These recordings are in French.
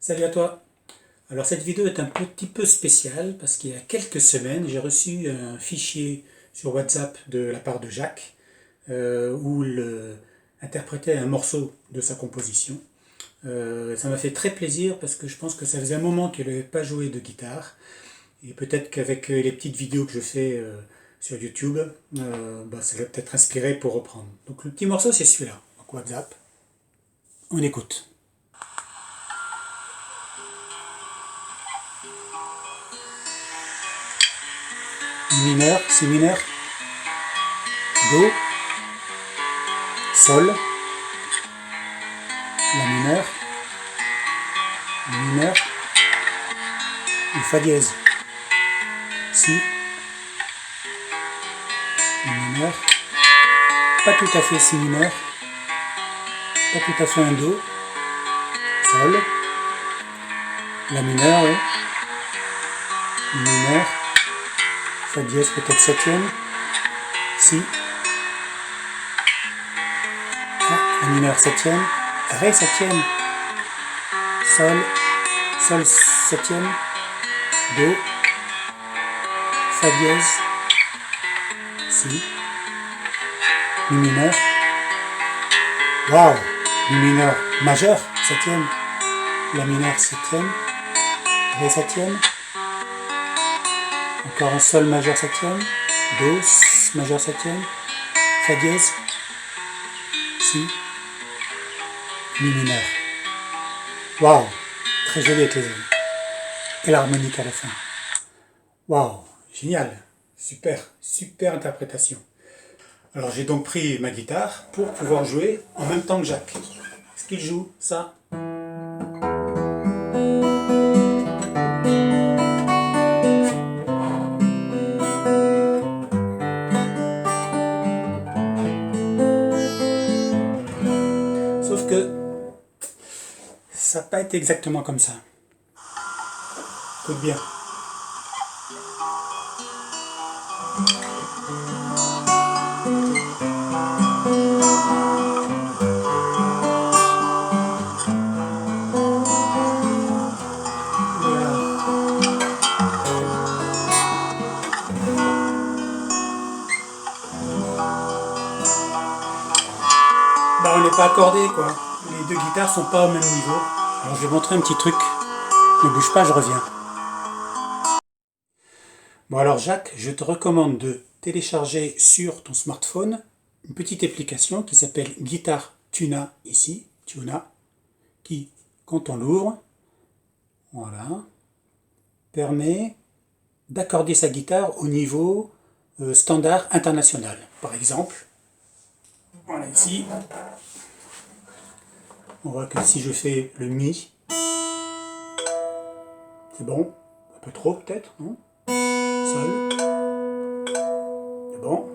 Salut à toi. Alors cette vidéo est un petit peu spéciale parce qu'il y a quelques semaines, j'ai reçu un fichier sur WhatsApp de la part de Jacques où il interprétait un morceau de sa composition. Ça m'a fait très plaisir parce que je pense que ça faisait un moment qu'il n'avait pas joué de guitare et peut-être qu'avec les petites vidéos que je fais sur YouTube, ça va peut-être inspirer pour reprendre. Donc le petit morceau c'est celui-là, donc WhatsApp. On écoute. Mineur, si mineur, Do, Sol, La mineur, mineur, et Fa dièse, Si, Mi mineur, pas tout à fait Si mineur, pas tout à fait un Do, Sol, La mineur, oui, Mi mineur, Fa dièse peut-être septième, Si, La mineur septième, Ré septième, Sol, Sol septième, Do, Fa dièse, Si, Mi mineur, waouh, Mi mineur majeur, septième, La mineur septième, Ré septième, encore un Sol majeur septième, Do majeur septième, Fa dièse, Si, Mi mineur. Waouh, très joli avec les ailes. Et l'harmonique à la fin. Waouh, génial, super interprétation. Alors j'ai donc pris ma guitare pour pouvoir jouer en même temps que Jacques. Est-ce qu'il joue ça? Sauf que ça n'a pas été exactement comme ça. Écoute bien. On n'est pas accordé quoi. Les deux guitares sont pas au même niveau. Alors je vais montrer un petit truc. Ne bouge pas, je reviens. Bon alors Jacques, je te recommande de télécharger sur ton smartphone une petite application qui s'appelle Guitar Tuna ici, Tuna, qui, quand on l'ouvre, voilà, permet d'accorder sa guitare au niveau standard international. Par exemple, voilà ici, on voit que si je fais le Mi, c'est bon, un peu trop peut-être, non? Sol, c'est bon.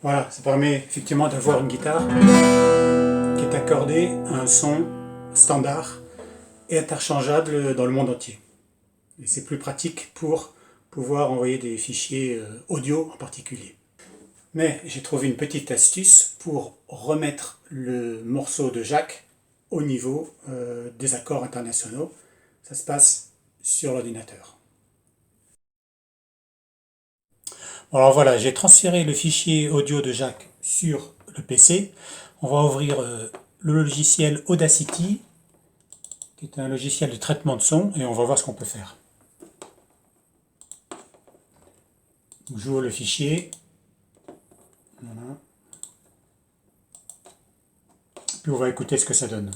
Voilà, ça permet effectivement d'avoir une guitare qui est accordée à un son standard et interchangeable dans le monde entier. Et c'est plus pratique pour pouvoir envoyer des fichiers audio en particulier. Mais j'ai trouvé une petite astuce pour remettre le morceau de Jacques au niveau des accords internationaux. Ça se passe sur l'ordinateur. Alors voilà, j'ai transféré le fichier audio de Jacques sur le PC. On va ouvrir le logiciel Audacity, qui est un logiciel de traitement de son, et on va voir ce qu'on peut faire. J'ouvre le fichier. Voilà. Puis on va écouter ce que ça donne.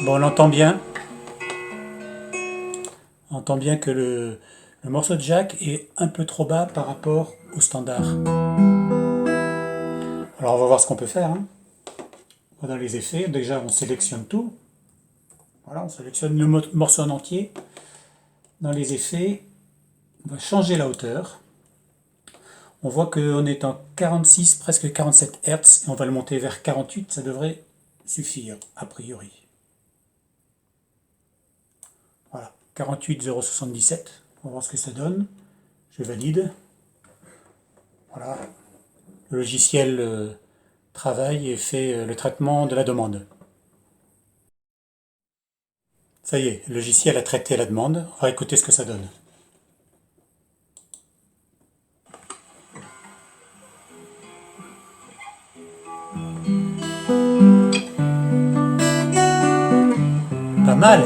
Bon, on entend bien. On entend bien que le morceau de Jacques est un peu trop bas par rapport au standard. Alors on va voir ce qu'on peut faire. Hein. On va dans les effets, déjà on sélectionne tout. Voilà, on sélectionne le morceau en entier. Dans les effets, on va changer la hauteur. On voit qu'on est en 46, presque 47 Hz, et on va le monter vers 48, ça devrait suffire, a priori. Voilà, 48,077, on va voir ce que ça donne. Je valide. Voilà, le logiciel travaille et fait le traitement de la demande. Ça y est, le logiciel a traité la demande, on va écouter ce que ça donne. Pas mal.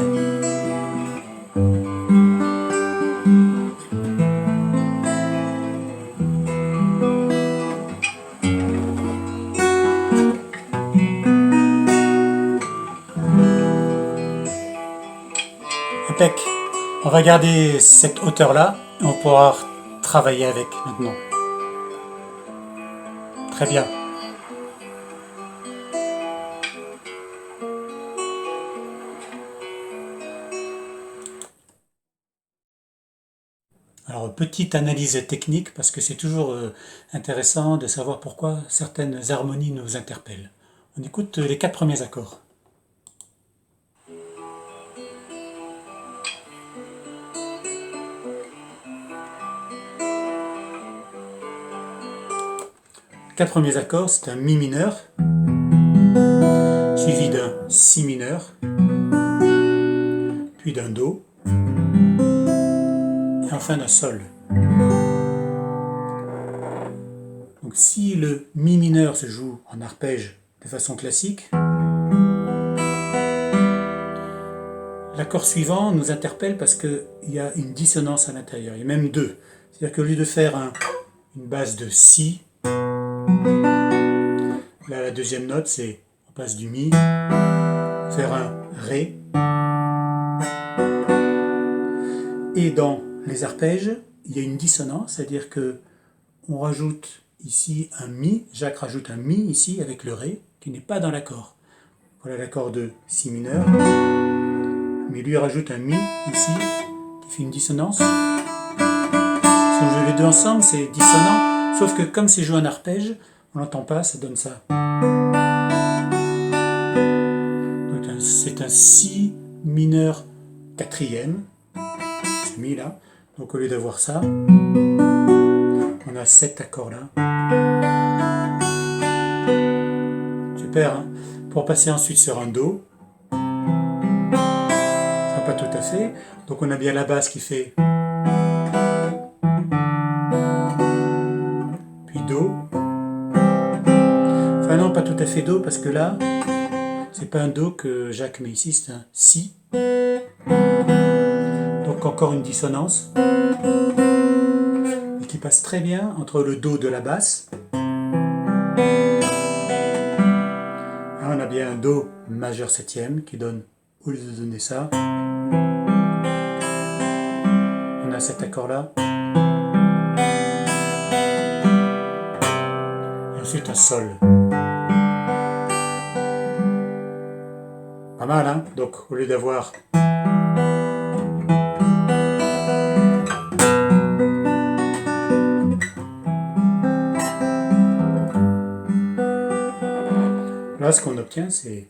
Impec. On va garder cette hauteur-là et on pourra travailler avec maintenant. Très bien. Alors, petite analyse technique, parce que c'est toujours intéressant de savoir pourquoi certaines harmonies nous interpellent. On écoute les 4 premiers accords. Les 4 premiers accords, c'est un Mi mineur, suivi d'un Si mineur, puis d'un Do, et enfin d'un Sol. Donc si le Mi mineur se joue en arpège de façon classique, l'accord suivant nous interpelle parce qu'il y a une dissonance à l'intérieur, il y a même deux. C'est-à-dire qu'au lieu de faire une base de Si, là la deuxième note c'est on passe du Mi, faire un Ré, et dans les arpèges il y a une dissonance, c'est-à-dire que on rajoute ici un Mi, Jacques rajoute un Mi ici avec le Ré qui n'est pas dans l'accord. Voilà l'accord de Si mineur, mais lui rajoute un Mi ici qui fait une dissonance. Si on joue les deux ensemble, c'est dissonant, sauf que comme c'est joué en arpège, on n'entend pas, ça donne ça. Donc c'est un Si mineur quatrième, ce Mi là. Donc au lieu d'avoir ça, on a cet accord là. Super, hein. Pour passer ensuite sur un Do, ça pas tout à fait. Donc on a bien la basse qui fait puis Do. Enfin non, pas tout à fait Do parce que là, c'est pas un Do que Jacques met ici, c'est un Si. Donc encore une dissonance, et qui passe très bien entre le Do de la basse. Là, on a bien un Do majeur septième qui donne, au lieu de donner ça, on a cet accord là. Et ensuite un Sol. Pas mal, hein? Donc au lieu d'avoir là, ce qu'on obtient, c'est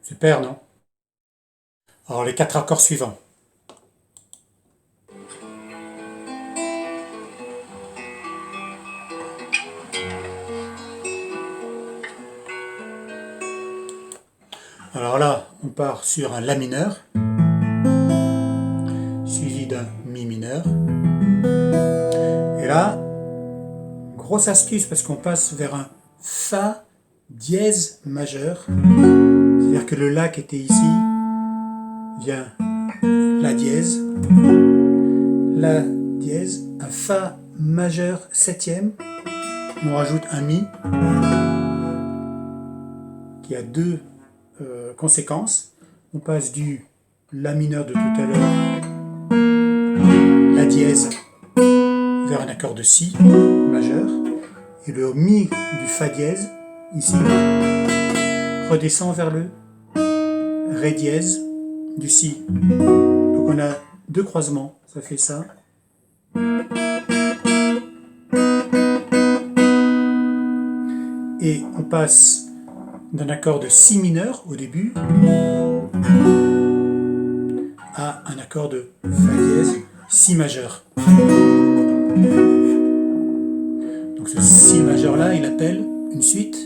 super, non? Alors les 4 accords suivants. Alors là, on part sur un La mineur, suivi d'un Mi mineur. Et là, grosse astuce parce qu'on passe vers un Fa dièse majeur. C'est-à-dire que le La qui était ici vient La dièse, un Fa majeur septième, on rajoute un Mi, qui a deux conséquences. On passe du La mineur de tout à l'heure, La dièse, vers un accord de Si majeur, et le Mi du Fa dièse, ici, redescend vers le Ré dièse du Si. Donc on a deux croisements, ça fait ça. Et on passe d'un accord de Si mineur au début à un accord de Fa dièse Si majeur. Donc ce Si majeur là, il appelle une suite.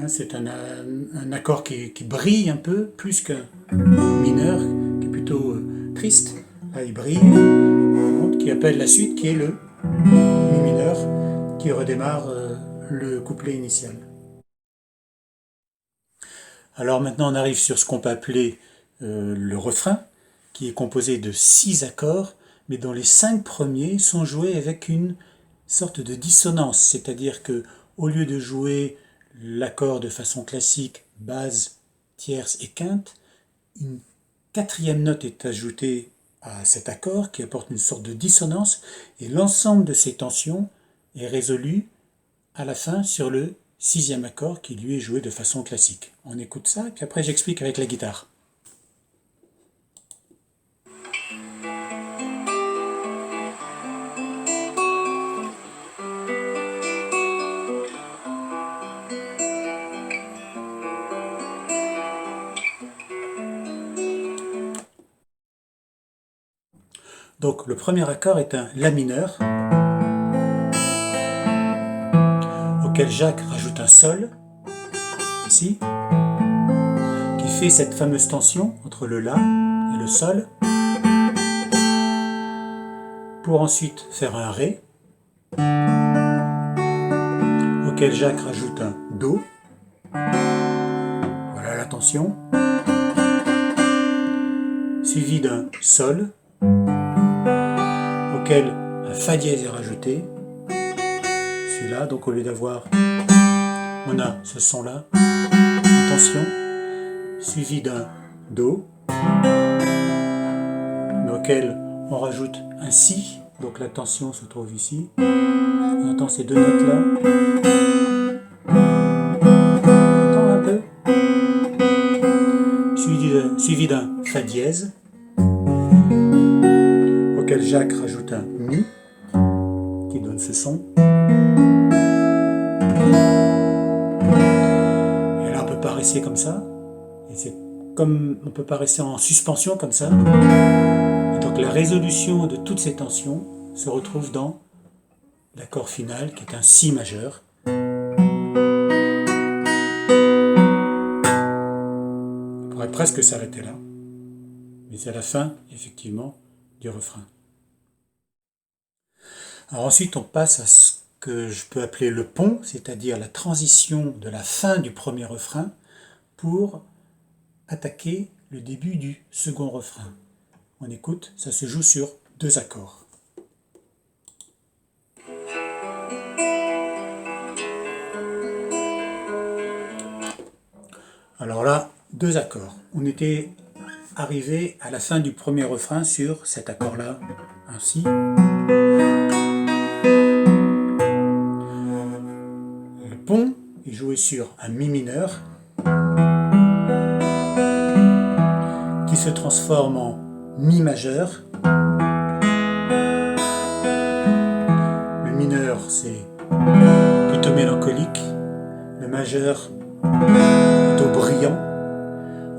C'est un accord qui brille un peu, plus qu'un mineur, qui est plutôt triste. Là, il brille, qui appelle la suite, qui est le Mi mineur, qui redémarre le couplet initial. Alors maintenant, on arrive sur ce qu'on peut appeler le refrain, qui est composé de 6 accords, mais dont les 5 premiers sont joués avec une sorte de dissonance, c'est-à-dire que au lieu de jouer l'accord de façon classique, base, tierce et quinte, une 4e note est ajoutée à cet accord qui apporte une sorte de dissonance, et l'ensemble de ces tensions est résolu à la fin sur le 6e accord qui lui est joué de façon classique. On écoute ça et puis après j'explique avec la guitare. Donc le premier accord est un La mineur, auquel Jacques rajoute un Sol, ici, qui fait cette fameuse tension entre le La et le Sol, pour ensuite faire un Ré, auquel Jacques rajoute un Do, voilà la tension, suivi d'un Sol, auquel un Fa dièse est rajouté, celui-là, donc au lieu d'avoir, on a ce son-là, en tension, suivi d'un Do, mais auquel on rajoute un Si, donc la tension se trouve ici, on entend ces deux notes-là, on entend un peu, suivi d'un Fa dièse, auquel Jacques rajoute un Mi, qui donne ce son. Et là, on ne peut pas rester comme ça. Et c'est comme on ne peut pas rester en suspension comme ça. Et donc la résolution de toutes ces tensions se retrouve dans l'accord final, qui est un Si majeur. On pourrait presque s'arrêter là. Mais c'est la fin, effectivement, du refrain. Alors ensuite, on passe à ce que je peux appeler le pont, c'est-à-dire la transition de la fin du premier refrain pour attaquer le début du second refrain. On écoute, ça se joue sur 2 accords. Alors là, 2 accords. On était arrivé à la fin du premier refrain sur cet accord-là, ainsi. Le pont est joué sur un Mi mineur qui se transforme en Mi majeur. Le mineur, c'est plutôt mélancolique. Le majeur, plutôt brillant,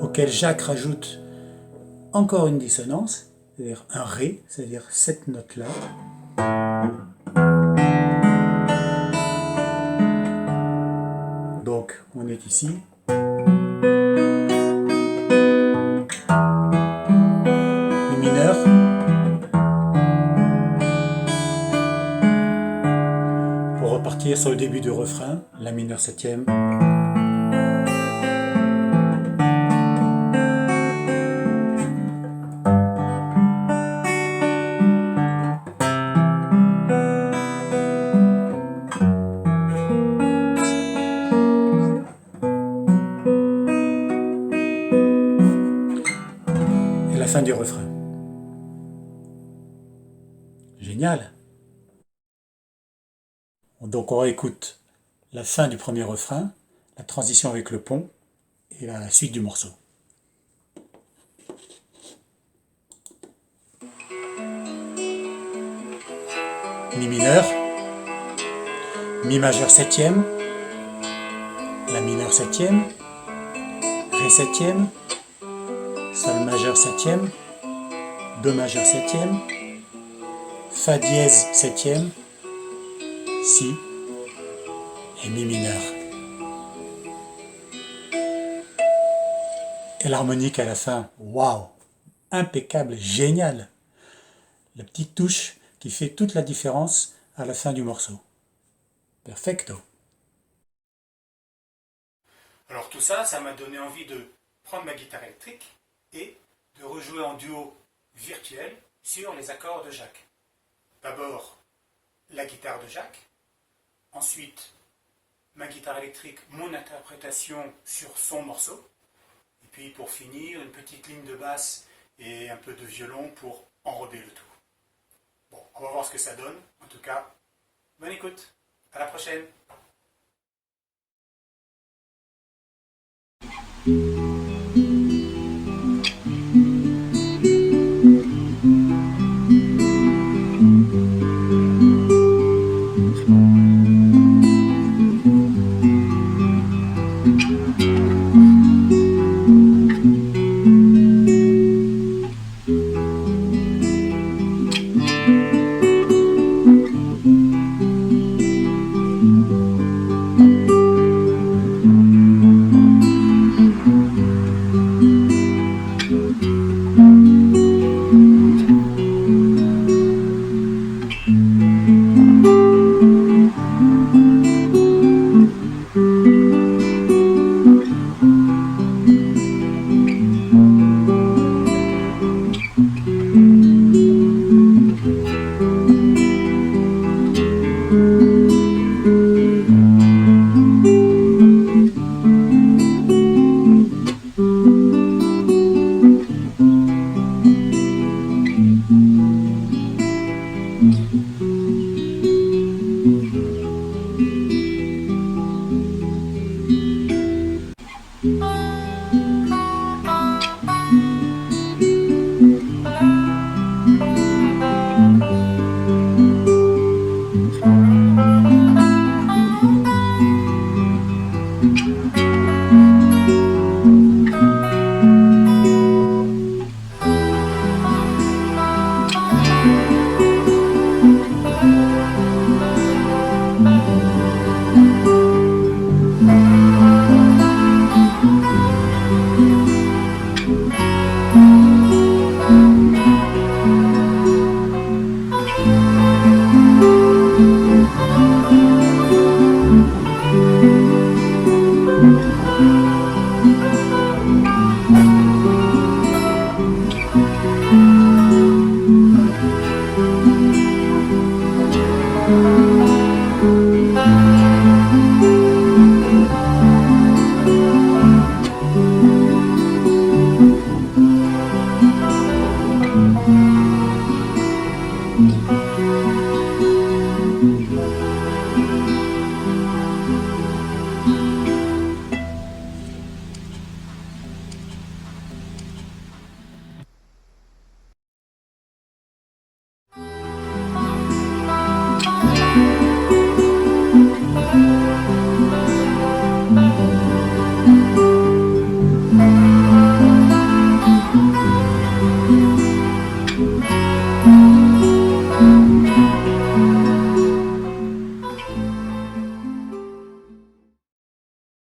auquel Jacques rajoute encore une dissonance, c'est-à-dire un Ré, c'est-à-dire cette note-là. Donc, on est ici. Mi mineur. Pour repartir sur le début du refrain, La mineur 7e. fin du refrain. Génial. Donc on réécoute la fin du premier refrain, la transition avec le pont et la suite du morceau. Mi mineur, mi majeur septième, la mineur septième, ré septième, sol majeur septième, do majeur septième, fa dièse septième, si et mi mineur. Et l'harmonique à la fin, waouh, impeccable, génial. La petite touche qui fait toute la différence à la fin du morceau. Perfecto. Alors tout ça, ça m'a donné envie de prendre ma guitare électrique et de rejouer en duo virtuel sur les accords de Jacques. D'abord la guitare de Jacques, ensuite ma guitare électrique, mon interprétation sur son morceau, et puis pour finir, une petite ligne de basse et un peu de violon pour enrober le tout. Bon, on va voir ce que ça donne. En tout cas, bonne écoute. À la prochaine.